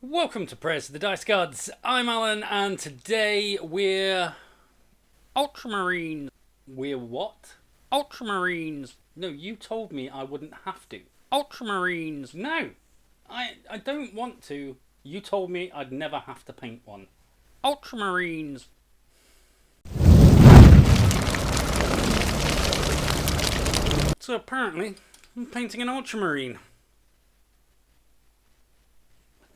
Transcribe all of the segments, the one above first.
Welcome to Prayers to the Dice Gods. I'm Alan, and today we're Ultramarines. We're what? Ultramarines. No, you told me I wouldn't have to. Ultramarines. No, I don't want to. You told me I'd never have to paint one. Ultramarines. So apparently, I'm painting an Ultramarine.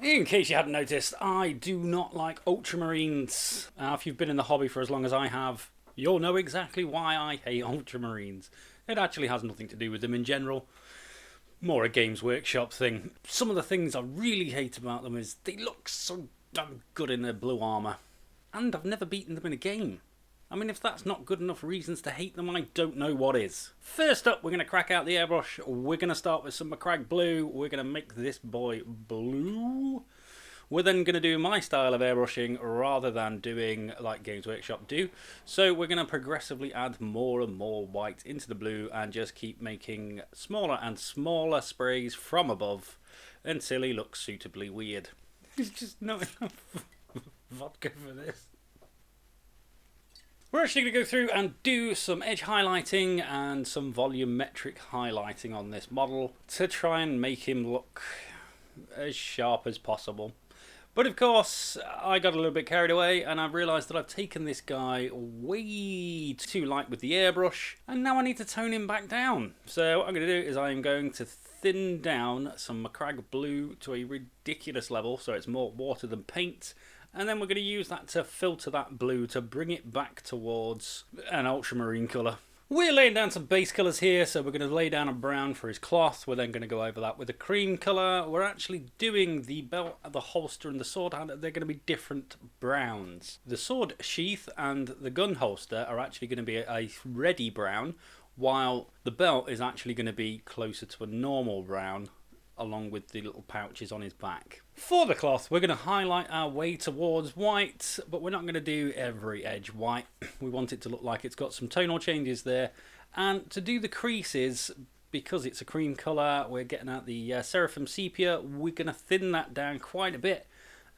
In case you hadn't noticed, I do not like Ultramarines. If you've been in the hobby for as long as I have, you'll know exactly why I hate Ultramarines. It actually has nothing to do with them in general. More a Games Workshop thing. Some of the things I really hate about them is they look so damn good in their blue armour. And I've never beaten them in a game. I mean, if that's not good enough reasons to hate them, I don't know what is. First up, we're going to crack out the airbrush. We're going to start with some Macragge blue. We're going to make this boy blue. We're then going to do my style of airbrushing rather than doing like Games Workshop do. So we're going to progressively add more and more white into the blue and just keep making smaller and smaller sprays from above until he looks suitably weird. There's just not enough vodka for this. We're actually going to go through and do some edge highlighting and some volumetric highlighting on this model to try and make him look as sharp as possible. But of course, I got a little bit carried away and I've realised that I've taken this guy way too light with the airbrush and now I need to tone him back down. So what I'm going to do is I'm going to thin down some Macragge blue to a ridiculous level so it's more water than paint. And then we're going to use that to filter that blue to bring it back towards an ultramarine colour. We're laying down some base colours here, so we're going to lay down a brown for his cloth. We're then going to go over that with a cream colour. We're actually doing the belt, the holster and the sword hand. They're going to be different browns. The sword sheath and the gun holster are actually going to be a reddy brown, while the belt is actually going to be closer to a normal brown, along with the little pouches on his back. For the cloth, we're going to highlight our way towards white, but we're not going to do every edge white. We want it to look like it's got some tonal changes there. And to do the creases, because it's a cream colour, we're getting out the Seraphim Sepia, we're going to thin that down quite a bit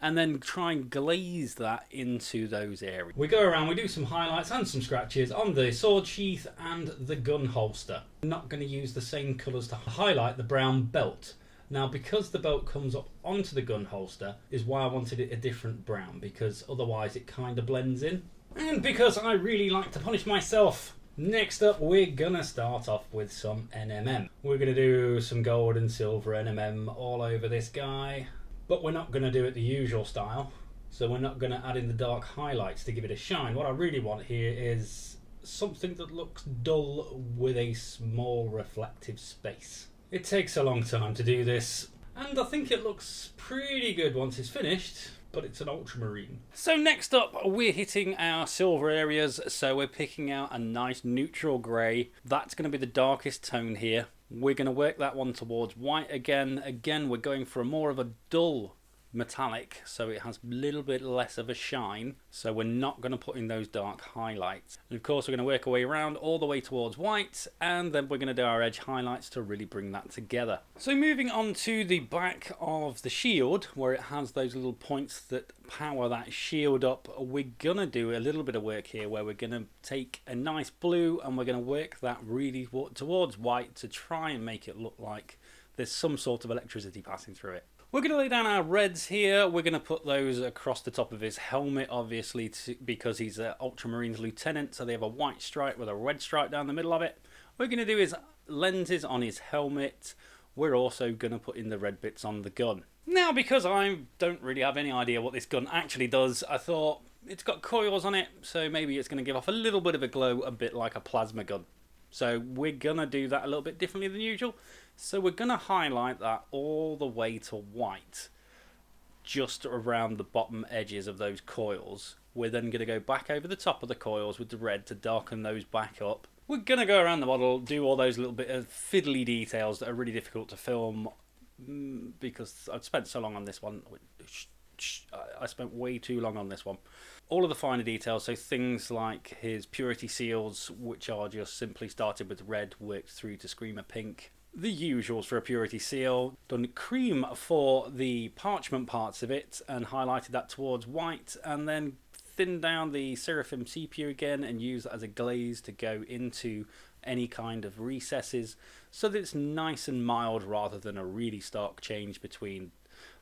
and then try and glaze that into those areas. We go around, we do some highlights and some scratches on the sword sheath and the gun holster. I'm not going to use the same colours to highlight the brown belt. Now, because the belt comes up onto the gun holster is why I wanted it a different brown, because otherwise it kind of blends in. And because I really like to punish myself. Next up, we're going to start off with some NMM. We're going to do some gold and silver NMM all over this guy, but we're not going to do it the usual style. So we're not going to add in the dark highlights to give it a shine. What I really want here is something that looks dull with a small reflective space. It takes a long time to do this, and I think it looks pretty good once it's finished, but it's an ultramarine. So next up, we're hitting our silver areas, so we're picking out a nice neutral grey. That's going to be the darkest tone here. We're going to work that one towards white again. Again, we're going for more of a dull metallic, so it has a little bit less of a shine, so we're not going to put in those dark highlights. And of course we're going to work our way around all the way towards white, and then we're going to do our edge highlights to really bring that together. So moving on to the back of the shield, where it has those little points that power that shield up, we're going to do a little bit of work here where we're going to take a nice blue and we're going to work that really towards white to try and make it look like there's some sort of electricity passing through it. We're going to lay down our reds here. We're going to put those across the top of his helmet, obviously, because he's an Ultramarines Lieutenant, so they have a white stripe with a red stripe down the middle of it. We're going to do his lenses on his helmet. We're also going to put in the red bits on the gun. Now, because I don't really have any idea what this gun actually does, I thought it's got coils on it, so maybe it's going to give off a little bit of a glow, a bit like a plasma gun. So we're going to do that a little bit differently than usual. So we're going to highlight that all the way to white, just around the bottom edges of those coils. We're then going to go back over the top of the coils with the red to darken those back up. We're going to go around the model, do all those little bit of fiddly details that are really difficult to film, because I've spent so long on this one. I spent way too long on this one. All of the finer details, so things like his purity seals, which are just simply started with red, worked through to Screamer pink. the usuals for a purity seal. Done cream for the parchment parts of it and highlighted that towards white, and then thinned down the Seraphim Sepia again and used that as a glaze to go into any kind of recesses so that it's nice and mild rather than a really stark change between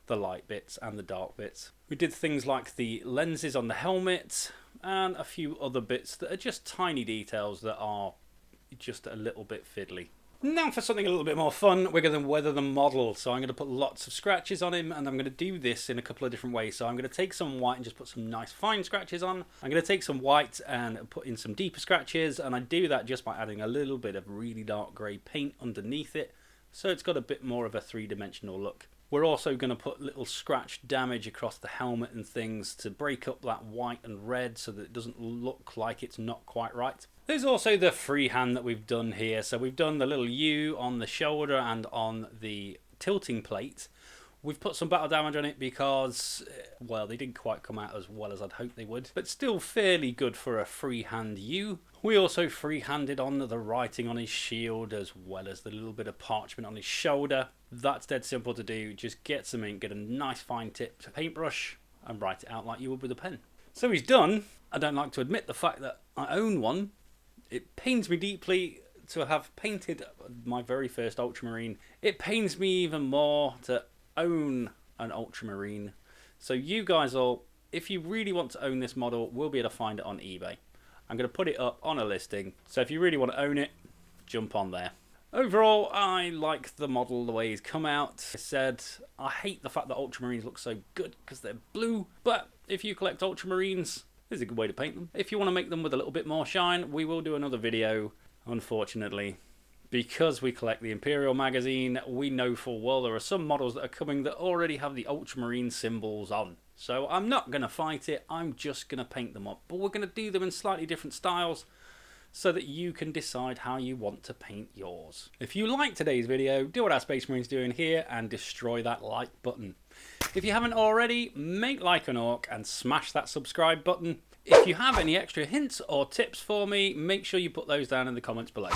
the light bits and the dark bits. We did things like the lenses on the helmet and a few other bits that are just tiny details that are just a little bit fiddly. Now for something a little bit more fun, we're going to weather the model. So I'm going to put lots of scratches on him, and I'm going to do this in a couple of different ways. So I'm going to take some white and just put some nice fine scratches on. I'm going to take some white and put in some deeper scratches, and I do that just by adding a little bit of really dark grey paint underneath it, so it's got a bit more of a three-dimensional look. We're also going to put little scratch damage across the helmet and things to break up that white and red so that it doesn't look like it's not quite right. There's also the freehand that we've done here. So we've done the little U on the shoulder and on the tilting plate. We've put some battle damage on it because, well, they didn't quite come out as well as I'd hoped they would, but still fairly good for a freehand U. We also freehanded on the writing on his shield as well as the little bit of parchment on his shoulder. That's dead simple to do. Just get some ink, get a nice fine tipped paintbrush and write it out like you would with a pen. So he's done. I don't like to admit the fact that I own one. It pains me deeply to have painted my very first Ultramarine. It pains me even more to own an Ultramarine. So you guys all, if you really want to own this model, will be able to find it on eBay. I'm going to put it up on a listing. So if you really want to own it, jump on there. Overall, I like the model the way he's come out. I said, I hate the fact that Ultramarines look so good because they're blue. But if you collect Ultramarines, this is a good way to paint them. If you want to make them with a little bit more shine, we will do another video. Unfortunately, because we collect the Imperial magazine, we know full well there are some models that are coming that already have the Ultramarine symbols on. So I'm not going to fight it, I'm just going to paint them up. But we're going to do them in slightly different styles so that you can decide how you want to paint yours. If you like today's video, do what our Space Marine's doing here and destroy that like button. If you haven't already, make like an orc and smash that subscribe button. If you have any extra hints or tips for me, make sure you put those down in the comments below.